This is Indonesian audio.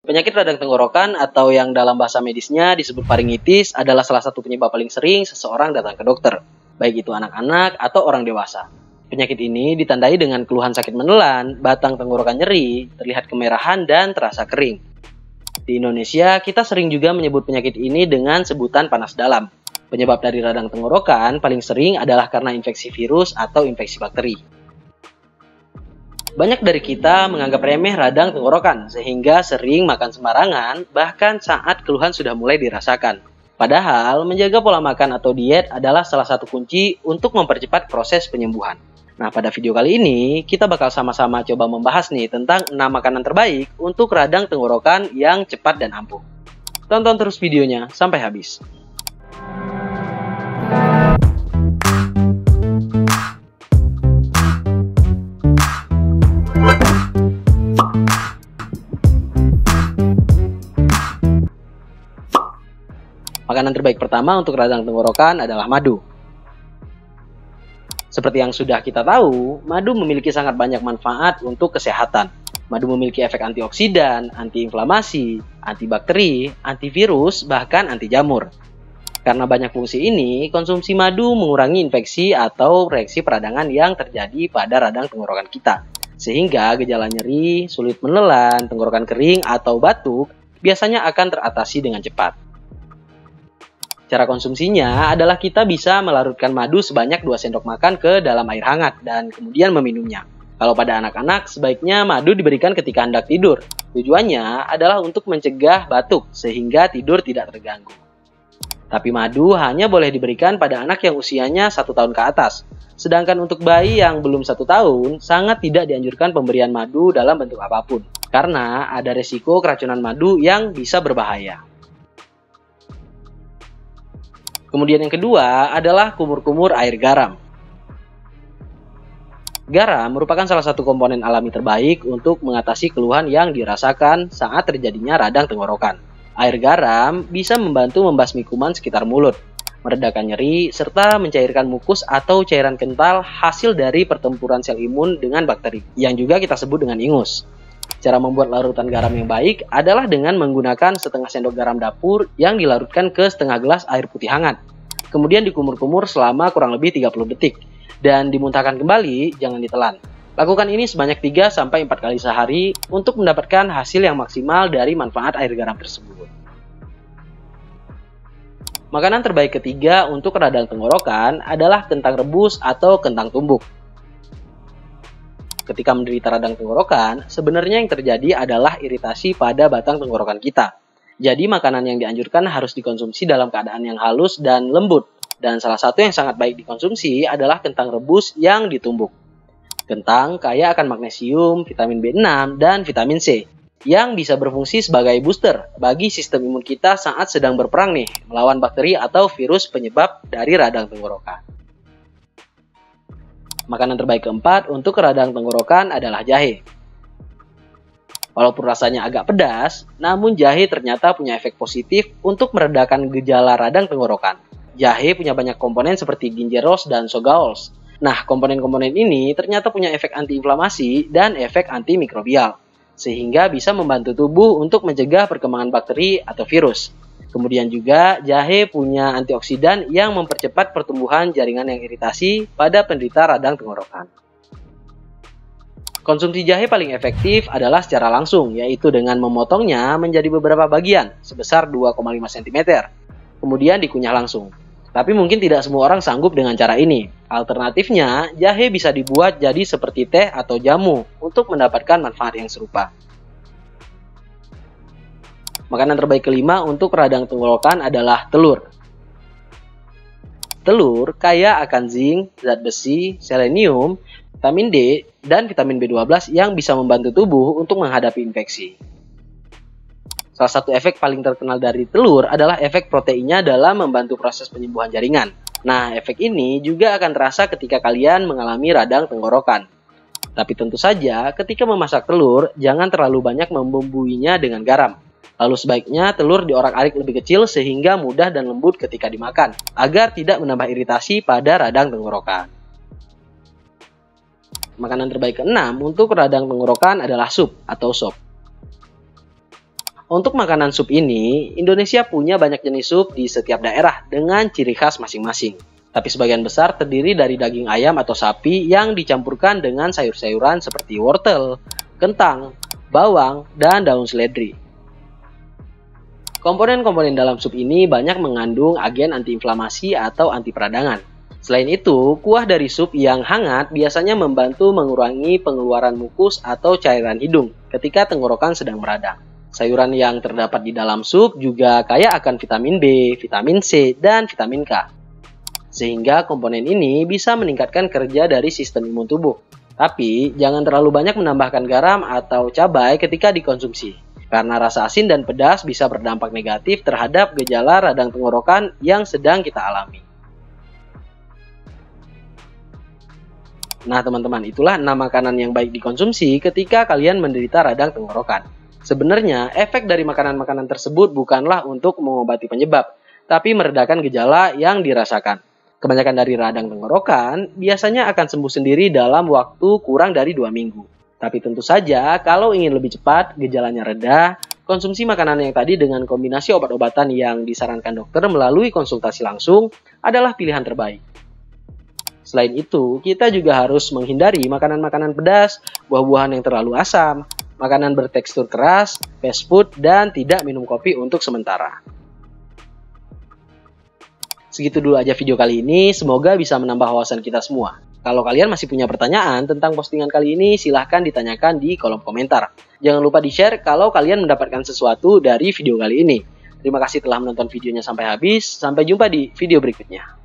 Penyakit radang tenggorokan atau yang dalam bahasa medisnya disebut faringitis adalah salah satu penyebab paling sering seseorang datang ke dokter, baik itu anak-anak atau orang dewasa. Penyakit ini ditandai dengan keluhan sakit menelan, batang tenggorokan nyeri, terlihat kemerahan, dan terasa kering. Di Indonesia, kita sering juga menyebut penyakit ini dengan sebutan panas dalam. Penyebab dari radang tenggorokan paling sering adalah karena infeksi virus atau infeksi bakteri. Banyak dari kita menganggap remeh radang tenggorokan, sehingga sering makan sembarangan, bahkan saat keluhan sudah mulai dirasakan. Padahal, menjaga pola makan atau diet adalah salah satu kunci untuk mempercepat proses penyembuhan. Nah, pada video kali ini, kita bakal sama-sama coba membahas nih tentang 6 makanan terbaik untuk radang tenggorokan yang cepat dan ampuh. Tonton terus videonya sampai habis. Makanan terbaik pertama untuk radang tenggorokan adalah madu. Seperti yang sudah kita tahu, madu memiliki sangat banyak manfaat untuk kesehatan. Madu memiliki efek antioksidan, antiinflamasi, antibakteri, antivirus, bahkan anti jamur. Karena banyak fungsi ini, konsumsi madu mengurangi infeksi atau reaksi peradangan yang terjadi pada radang tenggorokan kita. Sehingga gejala nyeri, sulit menelan, tenggorokan kering, atau batuk biasanya akan teratasi dengan cepat. Cara konsumsinya adalah kita bisa melarutkan madu sebanyak 2 sendok makan ke dalam air hangat dan kemudian meminumnya. Kalau pada anak-anak, sebaiknya madu diberikan ketika hendak tidur. Tujuannya adalah untuk mencegah batuk sehingga tidur tidak terganggu. Tapi madu hanya boleh diberikan pada anak yang usianya 1 tahun ke atas. Sedangkan untuk bayi yang belum 1 tahun, sangat tidak dianjurkan pemberian madu dalam bentuk apapun. Karena ada resiko keracunan madu yang bisa berbahaya. Kemudian yang kedua adalah kumur-kumur air garam. Garam merupakan salah satu komponen alami terbaik untuk mengatasi keluhan yang dirasakan saat terjadinya radang tenggorokan. Air garam bisa membantu membasmi kuman sekitar mulut, meredakan nyeri, serta mencairkan mukus atau cairan kental hasil dari pertempuran sel imun dengan bakteri, yang juga kita sebut dengan ingus. Cara membuat larutan garam yang baik adalah dengan menggunakan setengah sendok garam dapur yang dilarutkan ke setengah gelas air putih hangat. Kemudian dikumur-kumur selama kurang lebih 30 detik. Dan dimuntahkan kembali, jangan ditelan. Lakukan ini sebanyak 3-4 kali sehari untuk mendapatkan hasil yang maksimal dari manfaat air garam tersebut. Makanan terbaik ketiga untuk radang tenggorokan adalah kentang rebus atau kentang tumbuk. Ketika menderita radang tenggorokan, sebenarnya yang terjadi adalah iritasi pada batang tenggorokan kita. Jadi makanan yang dianjurkan harus dikonsumsi dalam keadaan yang halus dan lembut. Dan salah satu yang sangat baik dikonsumsi adalah kentang rebus yang ditumbuk. Kentang kaya akan magnesium, vitamin B6, dan vitamin C yang bisa berfungsi sebagai booster bagi sistem imun kita saat sedang berperang nih melawan bakteri atau virus penyebab dari radang tenggorokan. Makanan terbaik keempat untuk radang tenggorokan adalah jahe. Walaupun rasanya agak pedas, namun jahe ternyata punya efek positif untuk meredakan gejala radang tenggorokan. Jahe punya banyak komponen seperti gingerols dan sogaols. Nah, komponen-komponen ini ternyata punya efek antiinflamasi dan efek antimikrobial, sehingga bisa membantu tubuh untuk mencegah perkembangan bakteri atau virus. Kemudian juga jahe punya antioksidan yang mempercepat pertumbuhan jaringan yang iritasi pada penderita radang tenggorokan. Konsumsi jahe paling efektif adalah secara langsung, yaitu dengan memotongnya menjadi beberapa bagian sebesar 2,5 cm. Kemudian dikunyah langsung. Tapi mungkin tidak semua orang sanggup dengan cara ini. Alternatifnya, jahe bisa dibuat jadi seperti teh atau jamu untuk mendapatkan manfaat yang serupa. Makanan terbaik kelima untuk radang tenggorokan adalah telur. Telur kaya akan zinc, zat besi, selenium, vitamin D, dan vitamin B12 yang bisa membantu tubuh untuk menghadapi infeksi. Salah satu efek paling terkenal dari telur adalah efek proteinnya dalam membantu proses penyembuhan jaringan. Nah, efek ini juga akan terasa ketika kalian mengalami radang tenggorokan. Tapi tentu saja, ketika memasak telur, jangan terlalu banyak membumbuinya dengan garam. Lalu sebaiknya telur diorak-arik lebih kecil sehingga mudah dan lembut ketika dimakan, agar tidak menambah iritasi pada radang tenggorokan. Makanan terbaik keenam untuk radang tenggorokan adalah sup atau sop. Untuk makanan sup ini, Indonesia punya banyak jenis sup di setiap daerah dengan ciri khas masing-masing. Tapi sebagian besar terdiri dari daging ayam atau sapi yang dicampurkan dengan sayur-sayuran seperti wortel, kentang, bawang, dan daun seledri. Komponen-komponen dalam sup ini banyak mengandung agen antiinflamasi atau anti peradangan. Selain itu, kuah dari sup yang hangat biasanya membantu mengurangi pengeluaran mukus atau cairan hidung ketika tenggorokan sedang meradang. Sayuran yang terdapat di dalam sup juga kaya akan vitamin B, vitamin C, dan vitamin K. Sehingga komponen ini bisa meningkatkan kerja dari sistem imun tubuh. Tapi, jangan terlalu banyak menambahkan garam atau cabai ketika dikonsumsi. Karena rasa asin dan pedas bisa berdampak negatif terhadap gejala radang tenggorokan yang sedang kita alami. Nah teman-teman, itulah 6 makanan yang baik dikonsumsi ketika kalian menderita radang tenggorokan. Sebenarnya, efek dari makanan-makanan tersebut bukanlah untuk mengobati penyebab, tapi meredakan gejala yang dirasakan. Kebanyakan dari radang tenggorokan biasanya akan sembuh sendiri dalam waktu kurang dari 2 minggu. Tapi tentu saja, kalau ingin lebih cepat, gejalanya reda, konsumsi makanan yang tadi dengan kombinasi obat-obatan yang disarankan dokter melalui konsultasi langsung adalah pilihan terbaik. Selain itu, kita juga harus menghindari makanan-makanan pedas, buah-buahan yang terlalu asam, makanan bertekstur keras, fast food, dan tidak minum kopi untuk sementara. Segitu dulu aja video kali ini, semoga bisa menambah wawasan kita semua. Kalau kalian masih punya pertanyaan tentang postingan kali ini, silahkan ditanyakan di kolom komentar. Jangan lupa di-share kalau kalian mendapatkan sesuatu dari video kali ini. Terima kasih telah menonton videonya sampai habis, sampai jumpa di video berikutnya.